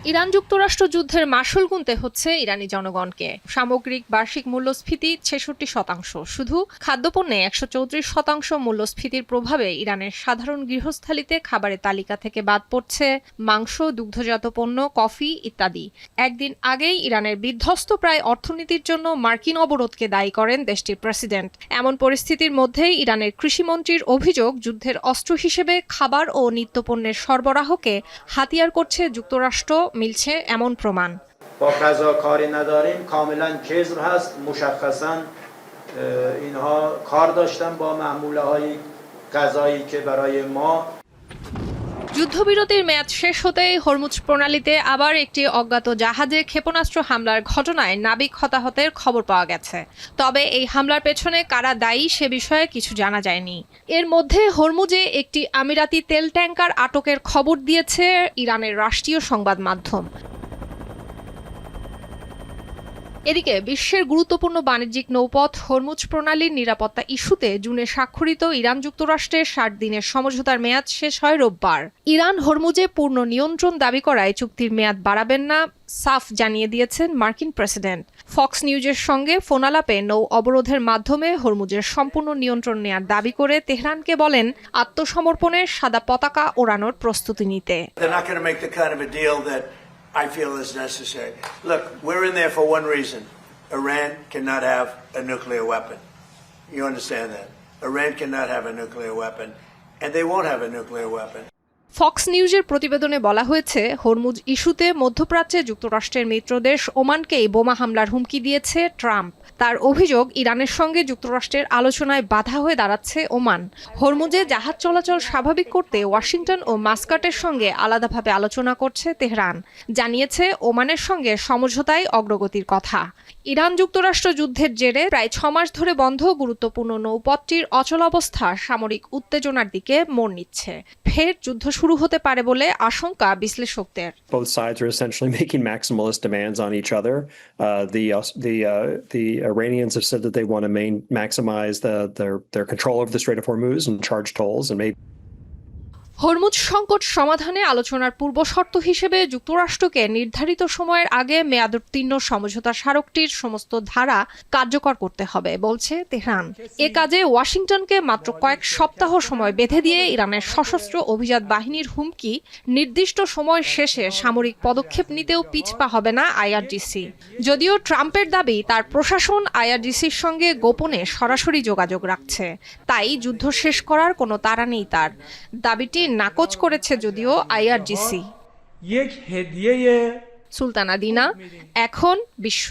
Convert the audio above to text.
Iran যুক্তরাষ্ট্র যুদ্ধের মাশুল গুনতে হচ্ছে ইরানি জনগণকে। সামগ্রিক বার্ষিক মূল্যস্ফীতি 66%। শুধু খাদ্যপণ্যে 134% মূল্যস্ফীতির প্রভাবে ইরানের সাধারণ গৃহস্থালিতে খাবারের তালিকা থেকে বাদ পড়ছে মাংস, দুগ্ধজাত পণ্য, কফি ইত্যাদি। একদিন আগেই ইরানের বিধ্বস্ত প্রায় অর্থনীতির জন্য মার্কিন অবরোধকে দায়ী করেন দেশটির প্রেসিডেন্ট। এমন পরিস্থিতির মধ্যেই ইরানের কৃষিমন্ত্রীর অভিযোগ, যুদ্ধের অস্ত্র হিসেবে খাবার ও নিত্যপণ্যের সরবরাহকে হাতিয়ার করছে যুক্তরাষ্ট্র। মিলছে এমন প্রমাণ। با غذا کاری نداریم کاملا کذب هست مشخصا اینها کار داشتن با محموله‌های غذایی که برای ما যুদ্ধবিরতির মেয়াদ শেষ হতেই হরমুজ প্রণালীতে আবার একটি অজ্ঞাত জাহাজে ক্ষেপণাস্ত্র হামলার ঘটনায় নাবিক হতাহতের খবর পাওয়া গেছে। তবে এই হামলার পেছনে কারা দায়ী সে বিষয়ে কিছু জানা যায়নি। এর মধ্যে হরমুজে একটি আমিরাতি তেল ট্যাংকার আটকের খবর দিয়েছে ইরানের রাষ্ট্রীয় সংবাদ মাধ্যম। এদিকে বিশ্বের গুরুত্বপূর্ণ বাণিজ্যিক নৌপথ হরমুজ প্রণালীর নিরাপত্তা ইস্যুতে জুনে স্বাক্ষরিত ইরান যুক্তরাষ্ট্রের 60 দিনের সমঝোতার মেয়াদ শেষ হয় রোববার। ইরান হরমুজে পূর্ণ নিয়ন্ত্রণ দাবি করায় চুক্তির মেয়াদ বাড়াবেন না সাফ জানিয়ে দিয়েছেন মার্কিন প্রেসিডেন্ট। ফক্স নিউজের সঙ্গে ফোনালাপে নৌ অবরোধের মাধ্যমে হরমুজের সম্পূর্ণ নিয়ন্ত্রণ নেয়ার দাবি করে তেহরানকে বলেন আত্মসমর্পণের সাদা পতাকা ওড়ানোর প্রস্তুতি নিতে। I feel is necessary. Look, we're in there for one reason. Iran cannot have a nuclear weapon. You understand that? Iran cannot have a nuclear weapon, and they won't have a nuclear weapon. Fox নিউজের প্রতিবেদনে বলা হয়েছে, Hormuz ইস্যুতে মধ্যপ্রাচ্যে যুক্তরাষ্ট্রের মিত্রদেশ ওমানকেই বোমা হামলার হুমকি দিয়েছে ট্রাম্প। তার অভিযোগ, ইরানের সঙ্গে যুক্তরাষ্ট্রের আলোচনায় বাধা হয়ে দাঁড়াচ্ছে ওমান। হরমুজে জাহাজ চলাচল স্বাভাবিক করতে ওয়াশিংটন ও মাস্কাটের সঙ্গে আলাদাভাবে আলোচনা করছে তেহরান। জানিয়েছে ওমানের সঙ্গে সমঝোতায় অগ্রগতির কথা। ইরান যুক্তরাষ্ট্র যুদ্ধের জেরে প্রায় 6 মাস ধরে বন্ধ গুরুত্বপূর্ণ নৌপথটির অচলাবস্থা সামরিক উত্তেজনার দিকে মোড় নিচ্ছে। ফের যুদ্ধ শুরু হতে পারে বলে আশঙ্কা বিশ্লেষকদের। Both sides are essentially making maximalist demands on each other. The Iranians have said that they want to maximize their control of the Strait of Hormuz and charge tolls and maybe Hormuz সংকট সমাধানে আলোচনার পূর্বশর্ত হিসেবে যুক্তরাষ্ট্রকে নির্ধারিত সময়ের আগে মেয়াদোত্তীর্ণ সমঝোতা স্মারকটির সমস্ত ধারা কার্যকর করতে হবে বলছে তেহরান। এ কাজে ওয়াশিংটনকে মাত্র কয়েক সপ্তাহ সময় বেঁধে দিয়ে ইরানের সশস্ত্র অভিজাত বাহিনীর হুমকি, নির্দিষ্ট সময় শেষে সামরিক পদক্ষেপ নিতেও পিছপা হবে না আইআরজিসি। যদিও ট্রাম্পের দাবি, তার প্রশাসন আইআরজিসির সঙ্গে গোপনে সরাসরি যোগাযোগ রাখছে, তাই যুদ্ধ শেষ করার কোনো তাড়া নেই তার। দাবিটি নাকচ করেছে যদিও আইআরজিসি। সুলতানা দিনা, এখন বিশ্ব।